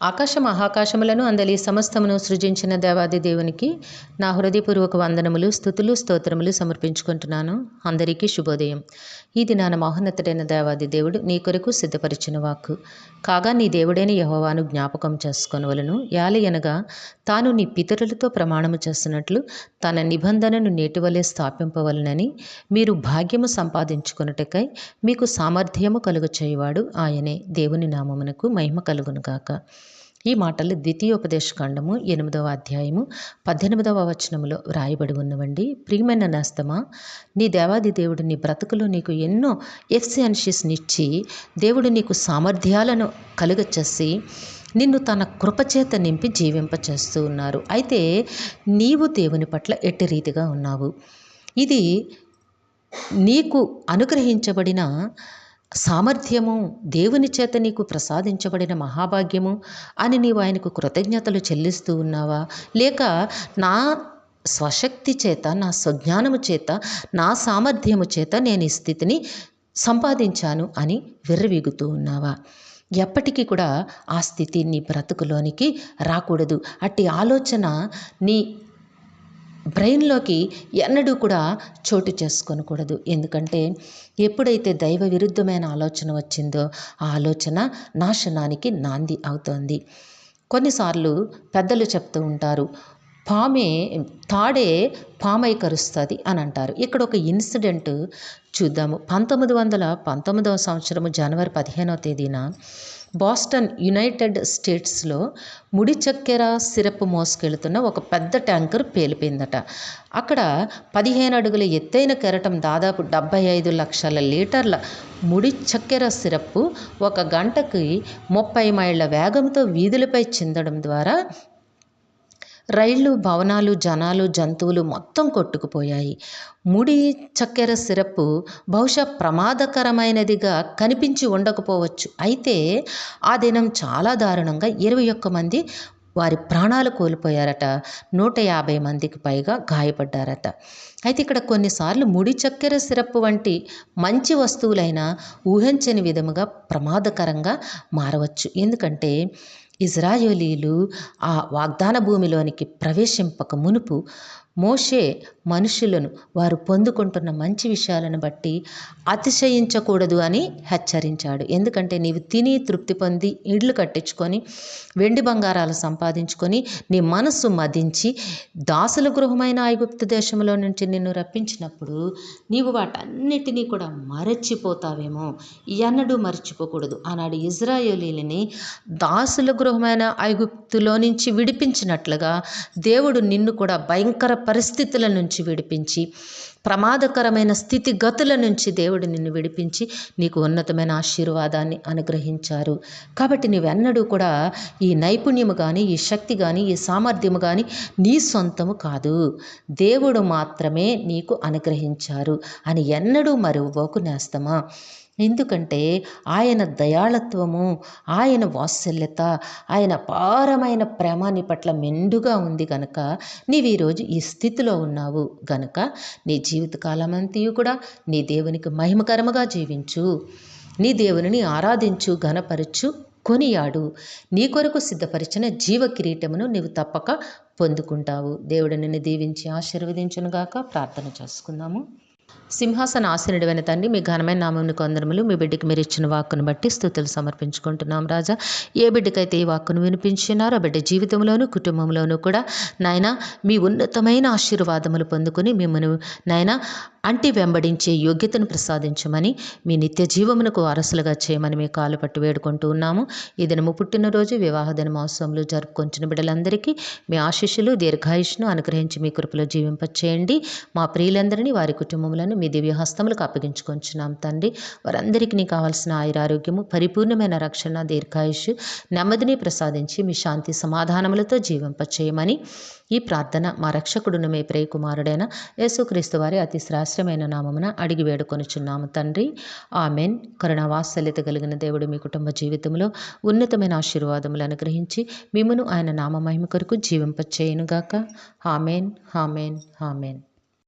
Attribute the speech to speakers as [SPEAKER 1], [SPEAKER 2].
[SPEAKER 1] ఆకాశ మహాకాశములను అందలి సమస్తమును సృజించిన దేవాది దేవునికి నా హృదయపూర్వక వందనములు, స్తుతులు, స్తోత్రములు సమర్పించుకుంటున్నాను. అందరికీ శుభోదయం. ఈ దినాన మహోన్నతుడైన దేవాది దేవుడు నీ కొరకు సిద్ధపరిచిన వాక్కు కాగా, నీ దేవుడైన యెహోవాను జ్ఞాపకం చేసుకొనవలను. యాలయనగా తాను నీ పితరులతో ప్రమాణము చేస్తున్నట్లు తన నిబంధనను నేటివలే స్థాపింపవలనని మీరు భాగ్యము సంపాదించుకొనుటకై మీకు సామర్థ్యము కలుగ చేయువాడు ఆయనే. దేవుని నామమునకు మహిమ కలుగునుగాక. ఈ మాటలు ద్వితీయోపదేశకాండము 8వ అధ్యాయము 18వ వచనములో వ్రాయబడి ఉన్నవండి. ప్రియమైన నేస్తమా, నీ దేవాది దేవుడు నీ బ్రతుకులో నీకు ఎన్నో ఎఫిషియన్సీస్నిచ్చి దేవుడు నీకు సామర్థ్యాలను కలుగచేసి నిన్ను తన కృపచేత నింపి జీవింపచేస్తూ ఉన్నారు. అయితే నీవు దేవుని పట్ల ఎట్టి రీతిగా ఉన్నావు? ఇది నీకు అనుగ్రహించబడిన సామర్థ్యము, దేవుని చేత నీకు ప్రసాదించబడిన మహాభాగ్యము అని నీవు ఆయనకు కృతజ్ఞతలు చెల్లిస్తూ ఉన్నావా? లేక నా స్వశక్తి చేత, నా స్వజ్ఞానము చేత, నా సామర్థ్యము చేత నేను ఈ స్థితిని సంపాదించాను అని విర్రవీగుతూ ఉన్నావా? ఎప్పటికీ కూడా ఆ స్థితి నీ బ్రతుకులోనికి రాకూడదు. అట్టి ఆలోచన నీ బ్రెయిన్లోకి ఎన్నడూ కూడా చోటు చేసుకోనకూడదు. ఎందుకంటే ఎప్పుడైతే దైవ విరుద్ధమైన ఆలోచన వచ్చిందో ఆ ఆలోచన నాశనానికి నాంది అవుతోంది. కొన్నిసార్లు పెద్దలు చెప్తూ ఉంటారు, తాడే పామై కరుస్తుంది అని అంటారు. ఇక్కడ ఒక ఇన్సిడెంట్ చూద్దాము. 1919వ సంవత్సరము జనవరి 15వ తేదీన బోస్టన్, యునైటెడ్ స్టేట్స్లో ముడి చక్కెర సిరప్ మోసుకెళ్తున్న ఒక పెద్ద ట్యాంకర్ పేలిపోయిందట. అక్కడ 15 అడుగుల ఎత్తైన కెరటం, దాదాపు 75 లక్షల లీటర్ల ముడి చక్కెర సిరప్పు 1 గంటకి 30 మైళ్ళ వేగంతో వీధులపై చిందడం ద్వారా రైళ్లు, భవనాలు, జనాలు, జంతువులు మొత్తం కొట్టుకుపోయాయి. ముడి చక్కెర సిరప్పు బహుశా ప్రమాదకరమైనదిగా కనిపించి ఉండకపోవచ్చు. అయితే ఆ దినం చాలా దారుణంగా 21 మంది వారి ప్రాణాలు కోల్పోయారట. 150 మందికి పైగా గాయపడ్డారట. అయితే ఇక్కడ కొన్నిసార్లు ముడి చక్కెర సిరప్ వంటి మంచి వస్తువులైనా ఊహించని విధముగా ప్రమాదకరంగా మారవచ్చు. ఎందుకంటే ఇజ్రాయేలీలు ఆ వాగ్దాన భూమిలోనికి ప్రవేశింపక మునుపు మోషే మనుషులను వారు పొందుకుంటున్న మంచి విషయాలను బట్టి అతిశయించకూడదు అని హెచ్చరించాడు. ఎందుకంటే నీవు తిని తృప్తి పొంది ఇళ్ళు కట్టించుకొని వెండి బంగారాలు సంపాదించుకొని నీ మనస్సు మదించి దాసుల గృహమైన ఐగుప్తు దేశంలో నుంచి నిన్ను రప్పించినప్పుడు నీవు వాటన్నిటినీ కూడా మరచిపోతావేమో. ఎన్నడూ మర్చిపోకూడదు. ఆనాడు ఇజ్రాయేలీలని దాసుల గృహమైన ఐగుప్తులో నుంచి విడిపించినట్లుగా దేవుడు నిన్ను కూడా భయంకర పరిస్థితుల నుంచి విడిపించి, ప్రమాదకరమైన స్థితిగతుల నుంచి దేవుడు నిన్ను విడిపించి నీకు ఉన్నతమైన ఆశీర్వాదాన్ని అనుగ్రహించారు. కాబట్టి నీవెన్నడూ కూడా ఈ నైపుణ్యము కానీ, ఈ శక్తి కానీ, ఈ సామర్థ్యము కానీ నీ సొంతము కాదు, దేవుడు మాత్రమే నీకు అనుగ్రహించారు అని ఎన్నడూ మరువబోకు నేస్తమా. ఎందుకంటే ఆయన దయాళత్వము, ఆయన వాత్సల్యత, ఆయన అపారమైన ప్రేమ నీ పట్ల మెండుగా ఉంది గనుక నీవు ఈరోజు ఈ స్థితిలో ఉన్నావు గనుక నీ జీవితకాలమంతయు కూడా నీ దేవునికి మహిమకరముగా జీవించు, నీ దేవునిని ఆరాధించు, ఘనపరచు, కొనియాడు. నీ కొరకు సిద్ధపరిచిన జీవ కిరీటమును నీవు తప్పక పొందుకుంటావు. దేవుడు నిన్ను దీవించి ఆశీర్వదించునుగాక. ప్రార్థన చేసుకుందాము. సింహాసన ఆసీనుడైన తండ్రి, మీ ఘనమైన నామమునకు వందనములు. మీ బిడ్డకి మీరు ఇచ్చిన వాక్కును బట్టి స్తుతులు సమర్పించుకుంటున్నాం రాజా. ఏ బిడ్డకైతే ఈ వాక్కును వినిపించినారో ఆ బిడ్డ జీవితంలోనూ కుటుంబంలోనూ కూడా నాయన మీ ఉన్నతమైన ఆశీర్వాదములు పొందుకొని మిమ్మల్ని నాయన అంటి వెంబడించే యోగ్యతను ప్రసాదించమని, మీ నిత్య జీవమునకు వారసులుగా చేయమని మీ కాలు పట్టు వేడుకుంటూ ఉన్నాము. ఈ దినము పుట్టినరోజు, వివాహ దినోత్సవములు జరుపుకొంచిన బిడ్డలందరికీ మీ ఆశీస్సులు, దీర్ఘాయుష్ను అనుగ్రహించి మీ కృపలో జీవింపచేయండి. మా ప్రియులందరినీ, వారి కుటుంబములను మీ దివ్య హస్తములకు అప్పగించుకొంచున్నాం తండ్రి. వారందరికీ నీ కావాల్సిన ఆయురారోగ్యము, పరిపూర్ణమైన రక్షణ, దీర్ఘాయుష్, నెమ్మదిని ప్రసాదించి మీ శాంతి సమాధానములతో జీవింపచేయమని ఈ ప్రార్థన మా రక్షకుడును మీ ప్రియ కుమారుడైన యేసుక్రీస్తు వారి అతి శ్రేష్టమైన నామమున అడిగి వేడుకొనుచున్నాము తండ్రి. ఆమెన్. కరుణ వాత్సల్యత కలిగిన దేవుడు మీ కుటుంబ జీవితంలో ఉన్నతమైన ఆశీర్వాదములు అనుగ్రహించి మిమ్మును ఆయన నామ మహిమ కొరకు జీవింపచేయునుగాక. Amen, amen, amen.